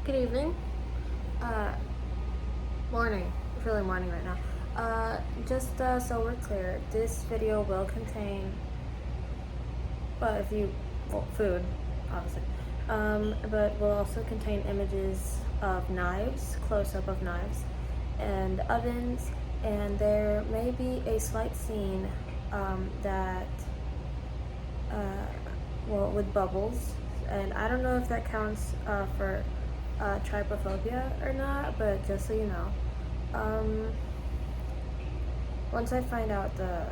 Good evening. Morning. It's really morning right now. Just so we're clear, this video will contain, food, obviously. But will also contain images of knives, close-up of knives, and ovens, and there may be a slight scene with bubbles, and I don't know if that counts for trypophobia or not, but just so you know. Once I find out the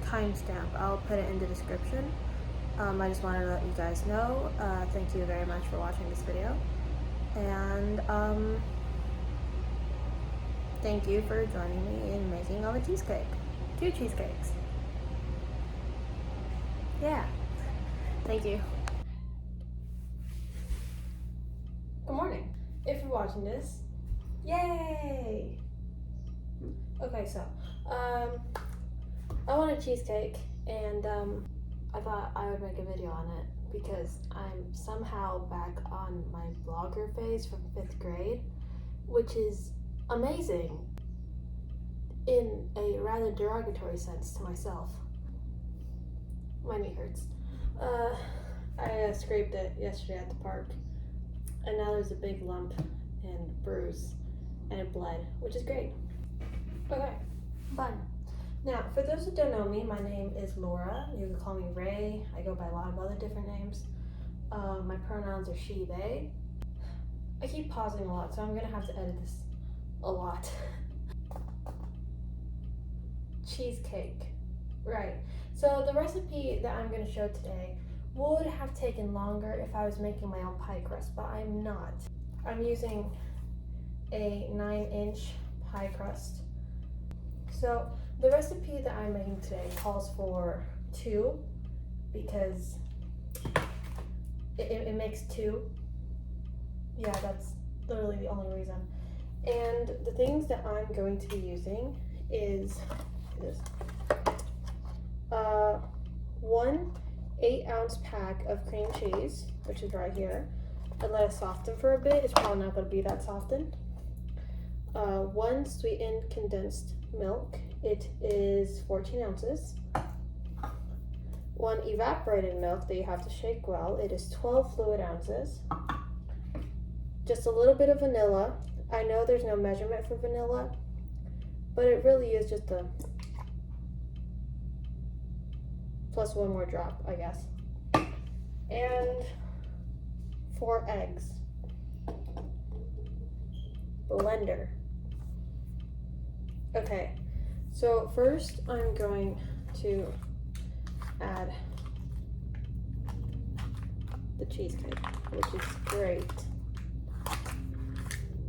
timestamp, I'll put it in the description. I just wanted to let you guys know. Thank you very much for watching this video, and thank you for joining me in making of a cheesecake. 2 cheesecakes. Yeah. Thank you. Good morning. If you're watching this, yay! Okay, so, I want a cheesecake, and, I thought I would make a video on it because I'm somehow back on my blogger phase from 5th grade, which is amazing in a rather derogatory sense to myself. My knee hurts. I scraped it yesterday at the park, and now there's a big lump and bruise, and it bled, which is great. Okay, fun. Now, for those who don't know me, my name is Laura. You can call me Ray. I go by a lot of other different names. My pronouns are she, they. I keep pausing a lot, so I'm gonna have to edit this a lot. Cheesecake. Right. So the recipe that I'm going to show today would have taken longer if I was making my own pie crust, but I'm not. I'm using a 9-inch pie crust. So the recipe that I'm making today calls for 2 because it makes 2. Yeah, that's literally the only reason. And the things that I'm going to be using is this. 1 8-ounce pack of cream cheese, which is right here. I let it soften for a bit. It's probably not going to be that softened. 1 sweetened condensed milk. It is 14 ounces. 1 evaporated milk that you have to shake well. It is 12 fluid ounces. Just a little bit of vanilla. I know there's no measurement for vanilla, but it really is just a plus 1 more drop, I guess. And 4 eggs. Blender. Okay, so first I'm going to add the cheesecake, which is great.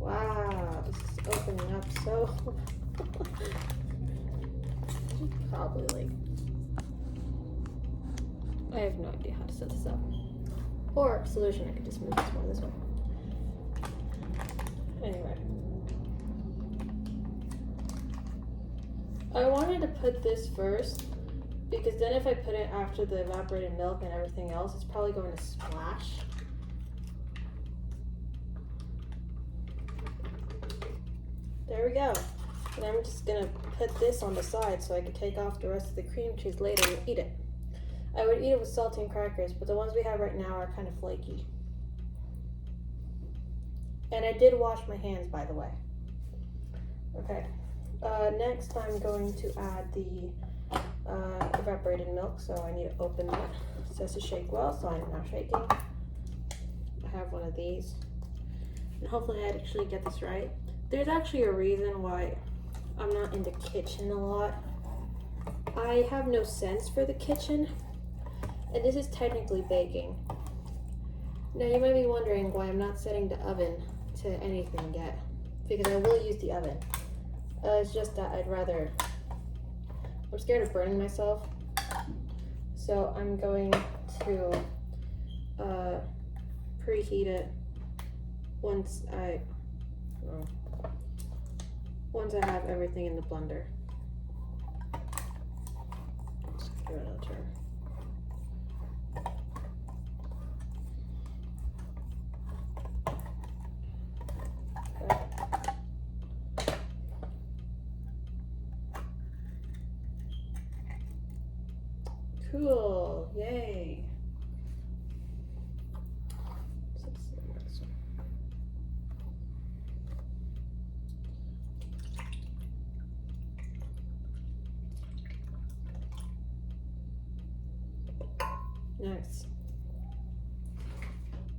Wow, this is opening up so probably like, I have no idea how to set this up. Or solution, I could just move this more this way. Anyway. I wanted to put this first because then if I put it after the evaporated milk and everything else, it's probably going to splash. There we go. And I'm just gonna put this on the side so I can take off the rest of the cream cheese later and eat it. I would eat it with saltine crackers, but the ones we have right now are kind of flaky. And I did wash my hands, by the way. Okay. Next I'm going to add the evaporated milk, so I need to open that. It says to shake well, so I'm now shaking. I have one of these. And hopefully I actually get this right. There's actually a reason why I'm not in the kitchen a lot. I have no sense for the kitchen, and this is technically baking. Now you might be wondering why I'm not setting the oven to anything yet, because I will use the oven. It's just that I'm scared of burning myself, so I'm going to preheat it once I have everything in the blender. Just give it a turn. Cool, yay. Next,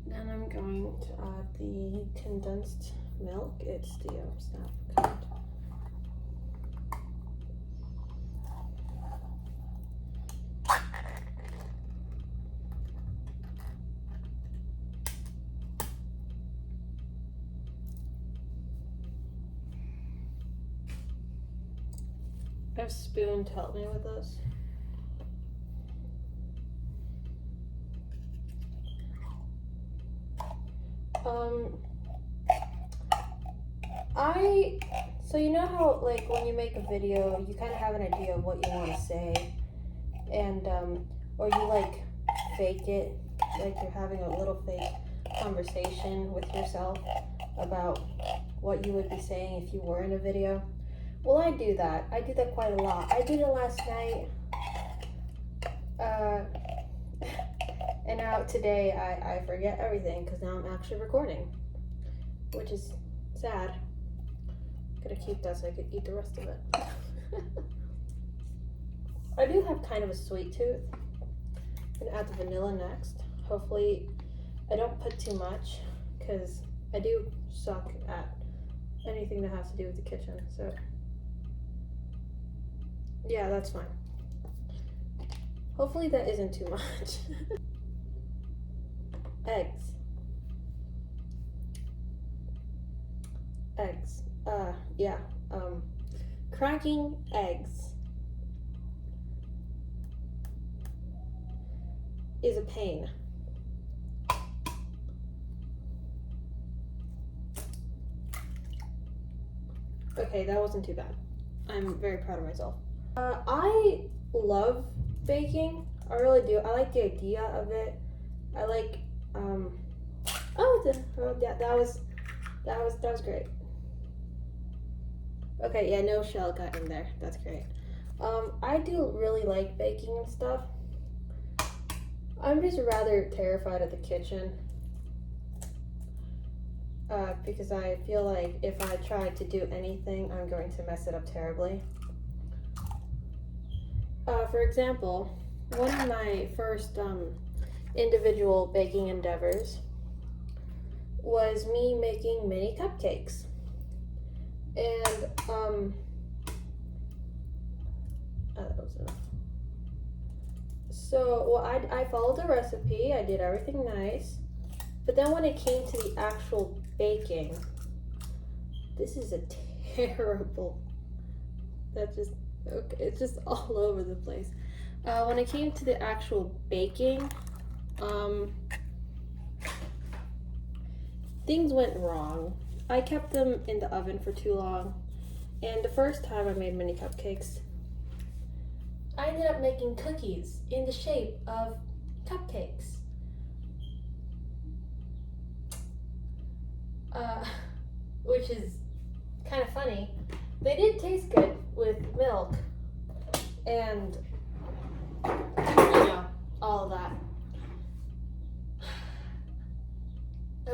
then I'm going to add the condensed milk. It's the snap kind. I have a spoon to help me with this. So you know how like when you make a video, you kind of have an idea of what you want to say, and or you like fake it, like you're having a little fake conversation with yourself about what you would be saying if you were in a video. Well, I do that. I do that quite a lot. I did it last night. And now today I forget everything because now I'm actually recording, which is sad. Gotta keep that so I could eat the rest of it. I do have kind of a sweet tooth. I'm gonna add the vanilla next. Hopefully I don't put too much because I do suck at anything that has to do with the kitchen. So yeah, that's fine. Hopefully that isn't too much. Eggs. Yeah. Cracking eggs is a pain. Okay, that wasn't too bad. I'm very proud of myself. I love baking. I really do. I like the idea of it. I like that was great. Okay, yeah, no shell got in there. That's great. I do really like baking and stuff. I'm just rather terrified of the kitchen. Because I feel like if I try to do anything, I'm going to mess it up terribly. For example, one of my first individual baking endeavors was me making mini cupcakes. And that was enough. So, well, I followed the recipe. I did everything nice. But then when it came to the actual baking, this is a terrible. That's just okay. It's just all over the place. When it came to the actual baking, things went wrong. I kept them in the oven for too long, and the first time I made mini cupcakes, I ended up making cookies in the shape of cupcakes. Which is kind of funny. They did taste good with milk and, you know, all of that.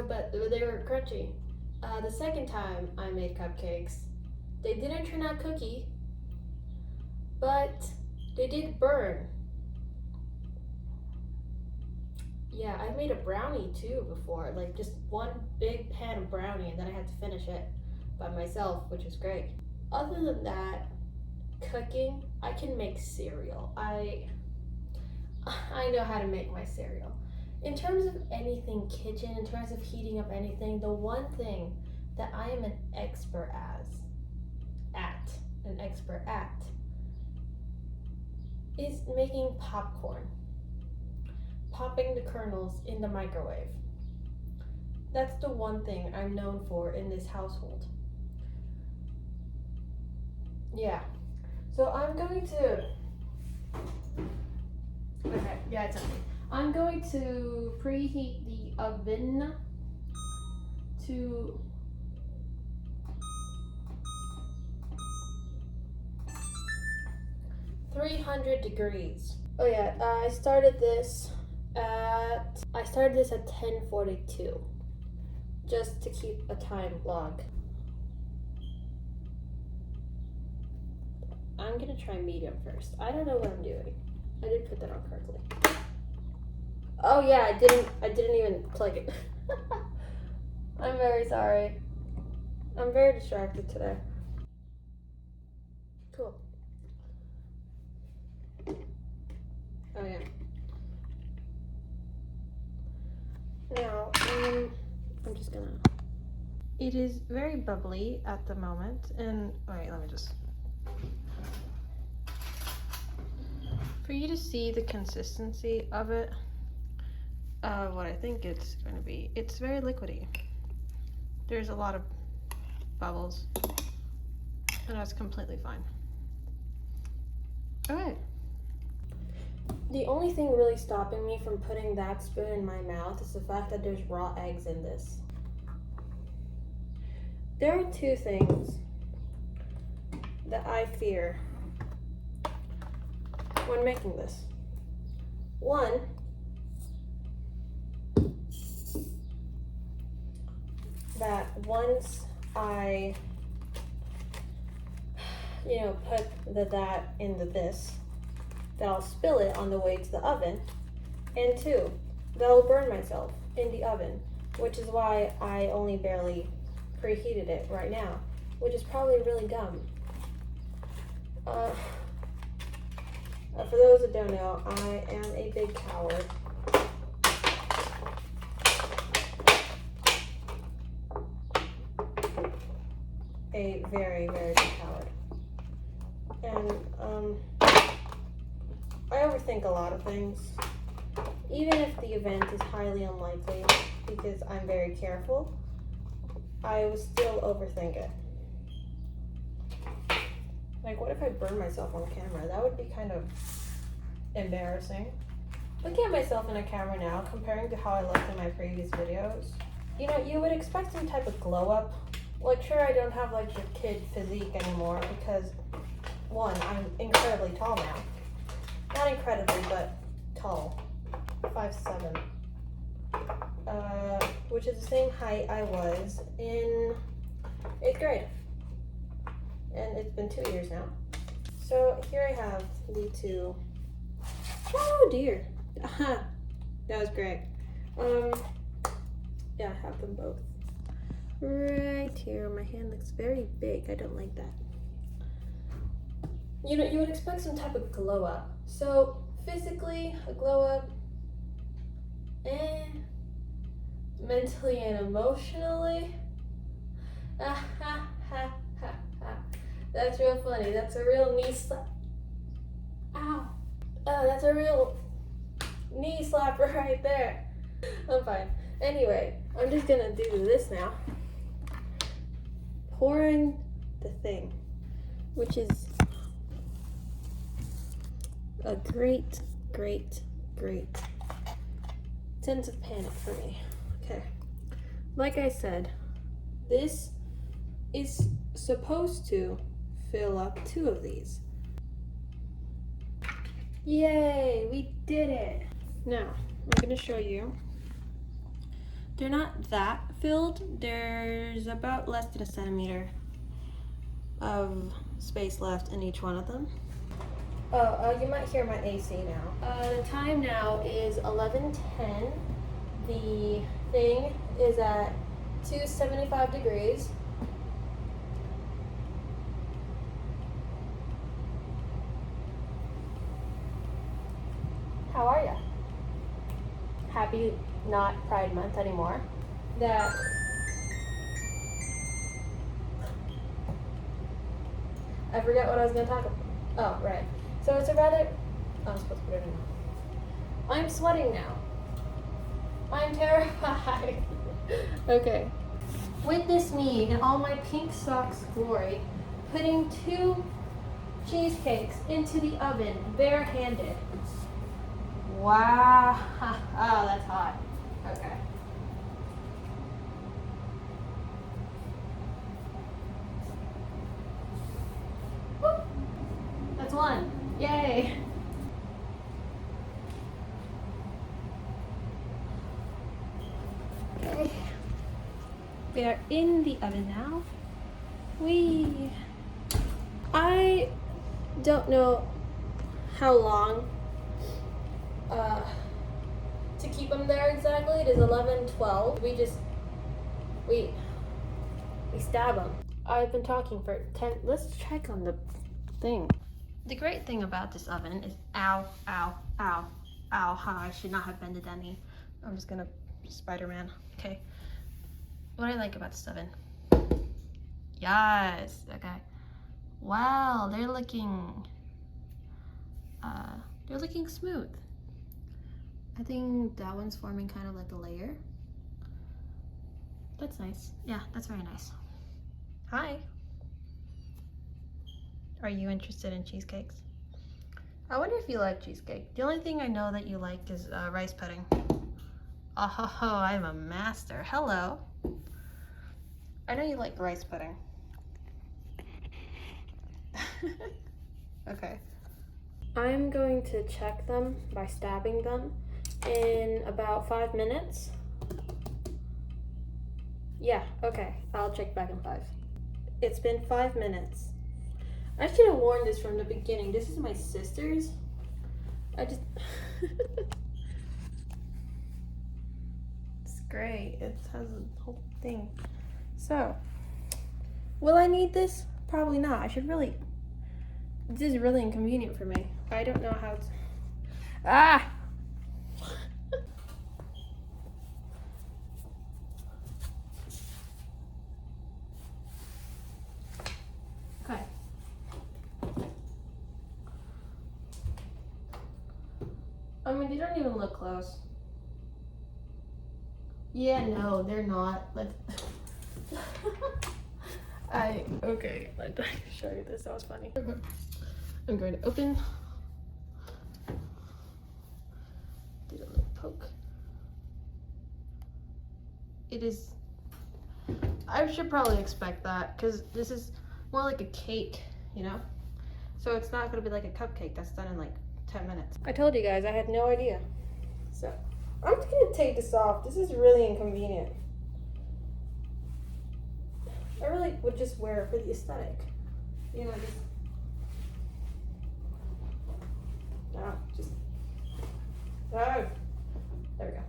But they were crunchy. The second time I made cupcakes, they didn't turn out cookie, but they did burn. Yeah, I made a brownie too before, like just one big pan of brownie, and then I had to finish it by myself, which was great. Other than that, cooking, I can make cereal. I know how to make my cereal. In terms of anything kitchen, in terms of heating up anything, the one thing that I am an expert at is making popcorn. Popping the kernels in the microwave. That's the one thing I'm known for in this household. Yeah. So I'm going to... Okay, yeah, it's empty. I'm going to preheat the oven to 300 degrees. Oh yeah, I started this at 10:42, just to keep a time log. I'm gonna try medium first. I don't know what I'm doing. I did put that on correctly. Oh yeah, I didn't even plug it. I'm very sorry. I'm very distracted today. Cool. Oh yeah. Now, I'm just gonna. It is very bubbly at the moment, and wait, let me just. For you to see the consistency of it, what I think it's going to be, it's very liquidy. There's a lot of bubbles, and that's completely fine. Okay. The only thing really stopping me from putting that spoon in my mouth is the fact that there's raw eggs in this. There are two things that I fear when making this. One, that once I, put that into this, that I'll spill it on the way to the oven. And two, that I'll burn myself in the oven, which is why I only barely preheated it right now, which is probably really dumb. For those that don't know, I am a big coward. A very, very big coward. And I overthink a lot of things. Even if the event is highly unlikely, because I'm very careful, I would still overthink it. Like, what if I burn myself on camera? That would be kind of embarrassing. Looking at myself in a camera now, comparing to how I looked in my previous videos, you would expect some type of glow up. Like, sure, I don't have like your kid physique anymore because, one, I'm incredibly tall now. Not incredibly, but tall. 5'7", which is the same height I was in 8th grade. And it's been 2 years now. So here I have the two. Oh dear. Aha. That was great. Yeah, I have them both. Right here. My hand looks very big. I don't like that. You would expect some type of glow up. So physically, a glow up. Mentally and emotionally. That's real funny. That's a real knee slap. Ow. That's a real knee slapper right there. I'm fine. Anyway, I'm just gonna do this now. Pouring the thing, which is a great sense of panic for me. Okay. Like I said, this is supposed to fill up 2 of these. Yay, we did it. Now, I'm gonna show you. They're not that filled. There's about less than 1 centimeter of space left in each one of them. You might hear my AC now. The time now is 11:10. The thing is at 275 degrees. How are ya? Happy not Pride Month anymore. That I forget what I was gonna talk about. Oh, right. So it's a rather. Oh, I'm supposed to put it in. I'm sweating now. I'm terrified. Okay. With this me in all my pink socks glory, putting 2 cheesecakes into the oven barehanded. Wow. Oh, that's hot. Okay. Woo. That's 1. Yay. Okay, we are in the oven now. I don't know how long to keep them there exactly. It is 11:12. We stab them. I've been talking for 10. Let's check on the thing. The great thing about this oven is, ow, ow, ow, ow, how I should not have bended any. I'm just gonna Spider-Man. Okay. What I like about this oven. Yes. Okay. Wow, they're looking smooth. I think that one's forming kind of like a layer. That's nice. Yeah, that's very nice. Hi. Are you interested in cheesecakes? I wonder if you like cheesecake. The only thing I know that you like is rice pudding. Oh, I'm a master. Hello. I know you like rice pudding. Okay. I'm going to check them by stabbing them in about 5 minutes. Yeah, okay. I'll check back in 5. It's been 5 minutes. I should have worn this from the beginning. This is my sister's. It's great. It has a whole thing. So, will I need this? Probably not. This is really inconvenient for me. I don't know how to. Ah! Okay. I mean, they don't even look close. Yeah, no, they're not. Okay, let me show you this. That was funny. Okay. I'm going to open. Do a little poke. It is. I should probably expect that because this is more like a cake, you know? So it's not going to be like a cupcake that's done in like 10 minutes. I told you guys I had no idea. So I'm just going to take this off. This is really inconvenient. I really would just wear it for the aesthetic. You know, just. No, just. Oh, there we go.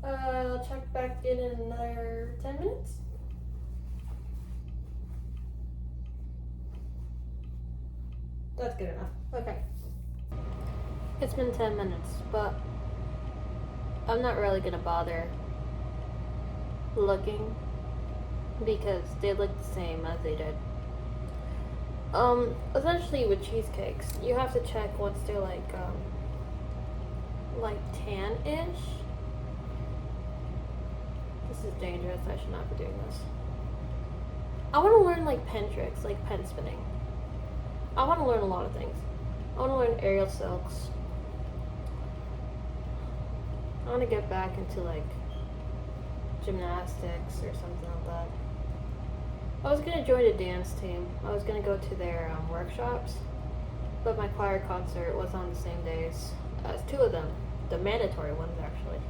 I'll check back in another 10 minutes. That's good enough. Okay. It's been 10 minutes, but I'm not really gonna bother looking because they look the same as they did. Essentially with cheesecakes, you have to check once they're like tan-ish. This is dangerous. I should not be doing this. I want to learn like pen tricks, like pen spinning. I want to learn a lot of things. I want to learn aerial silks. I want to get back into like gymnastics or something like that. I was gonna join a dance team. I was gonna go to their workshops, but my choir concert was on the same days as 2 of them, the mandatory ones actually.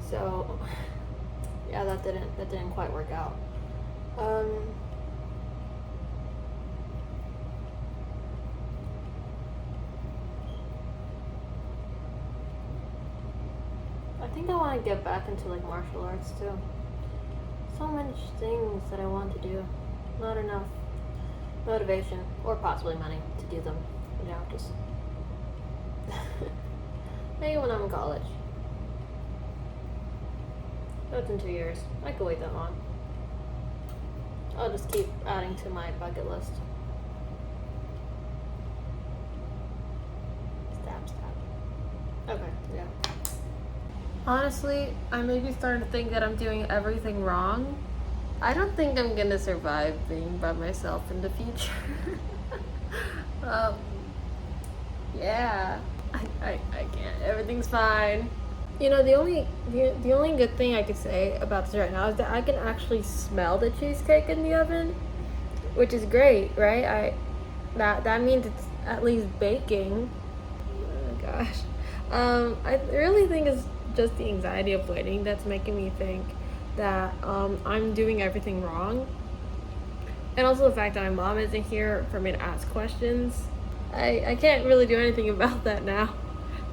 So yeah, that didn't quite work out. I think I want to get back into like martial arts too. So many things that I want to do. Not enough motivation or possibly money to do them. You know, just maybe when I'm in college. That's in 2 years. I could wait that long. I'll just keep adding to my bucket list. Stab. Okay, yeah. Honestly, I may be starting to think that I'm doing everything wrong. I don't think I'm gonna survive being by myself in the future. Yeah, I can't. Everything's fine. You know, the only good thing I could say about this right now is that I can actually smell the cheesecake in the oven, which is great, right? That means it's at least baking. Oh gosh. I really think it's just the anxiety of waiting that's making me think that I'm doing everything wrong. And also the fact that my mom isn't here for me to ask questions. I can't really do anything about that now.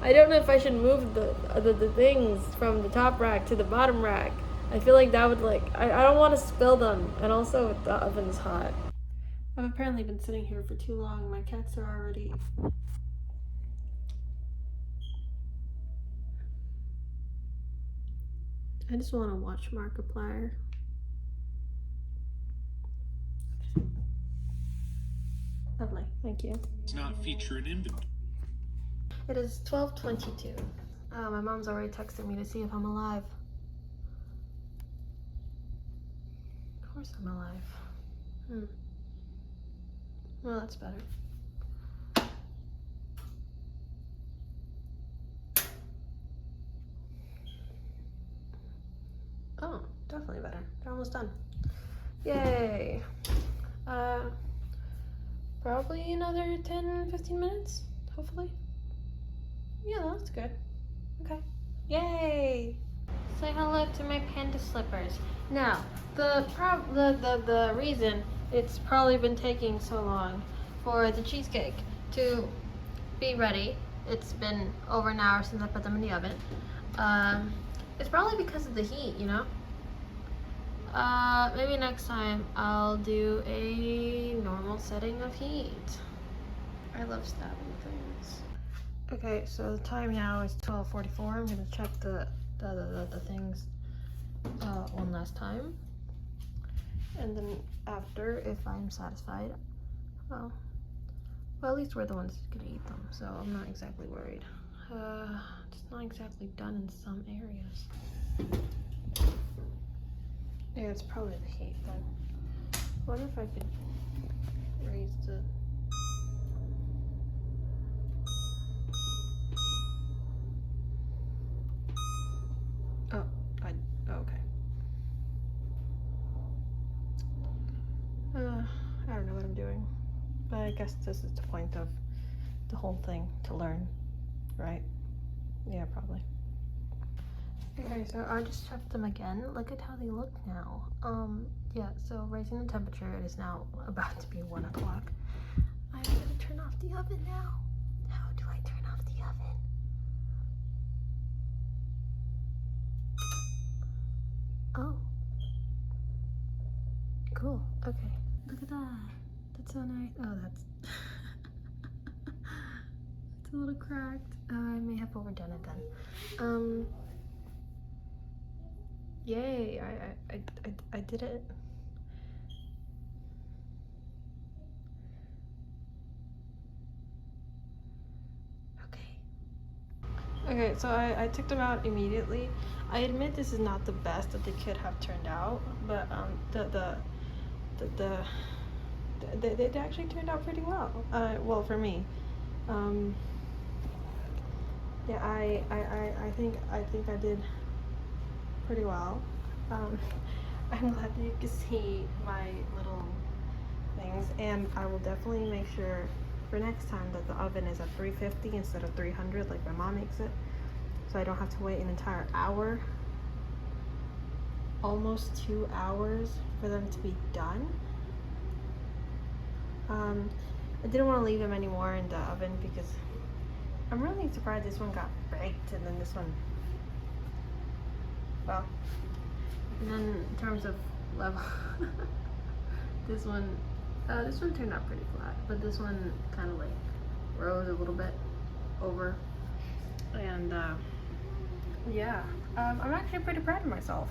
I don't know if I should move the things from the top rack to the bottom rack. I feel like that would I don't want to spill them, and also the oven is hot. I've apparently been sitting here for too long. My cats are already. I just want to watch Markiplier. Lovely, thank you. It's not featured in inventory. It is 12:22. My mom's already texted me to see if I'm alive. Of course I'm alive. Well, that's better. Oh, definitely better. They're almost done. Yay. Probably another 10-15 minutes, hopefully. Yeah, that's good. Okay. Yay! Say hello to my panda slippers. Now, the reason it's probably been taking so long for the cheesecake to be ready, it's been over an hour since I put them in the oven. It's probably because of the heat, you know? Maybe next time I'll do a normal setting of heat. I love stabbing things. Okay, so the time now is 12:44. I'm gonna check the things one last time, and then after, if I'm satisfied, well, at least we're the ones who's gonna eat them, so I'm not exactly worried. It's not exactly done in some areas. Yeah, it's probably the heat then. I wonder if I could raise the. Oh, okay. I don't know what I'm doing, but I guess this is the point of the whole thing, to learn, right? Yeah, probably. Okay, so I just checked them again. Look at how they look now. Yeah, so raising the temperature, it is now about to be 1 o'clock. I'm gonna turn off the oven now. How do I turn off the oven? Oh. Cool, okay. Look at that. That's so nice. Oh, that's it's a little cracked. I may have overdone it then. Yay, I did it. Okay, so I took them out immediately. I admit this is not the best that they could have turned out, but they actually turned out pretty well. Well, for me. Yeah, I think I did pretty well. I'm glad that you can see my little things, and I will definitely make sure for next time that the oven is at 350 instead of 300 like my mom makes it, so I don't have to wait an entire hour, almost 2 hours for them to be done. I didn't want to leave them anymore in the oven because I'm really surprised this one got baked and then this one, well, and then in terms of level, this one turned out pretty flat, but this one kind of like rose a little bit over, and yeah, I'm actually pretty proud of myself.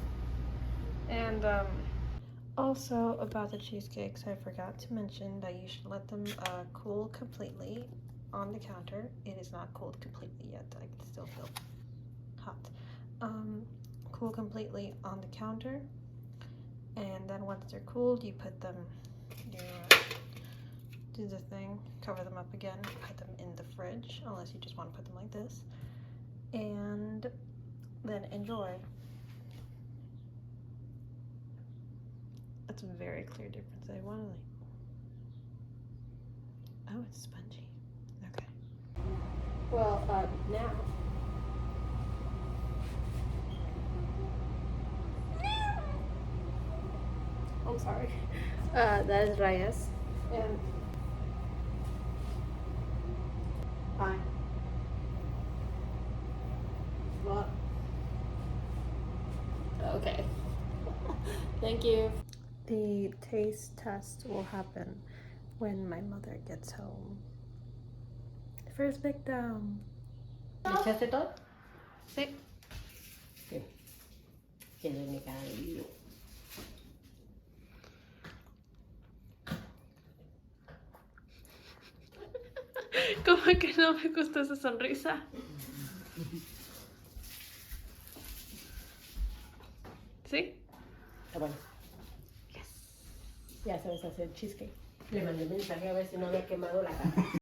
And also about the cheesecakes, I forgot to mention that you should let them cool completely on the counter. It is not cooled completely yet. I can still feel hot. Cool completely on the counter, and then once they're cooled, you put them, you do the thing, cover them up again, put them in the fridge, unless you just want to put them like this, and then enjoy. That's a very clear difference. I want to oh, it's spongy. Okay. Well, now sorry. That is Reyes. And hi. What? Okay. Thank you. The taste test will happen when my mother gets home. First victim. ¿Le echaste todo? Sí. Sí. Tienes mi cara de video. ¿Cómo que no me gustó esa sonrisa? ¿Sí? Está bueno. Yes. Ya sabes hacer cheesecake. Le mandé mensaje a ver si no había quemado la caja.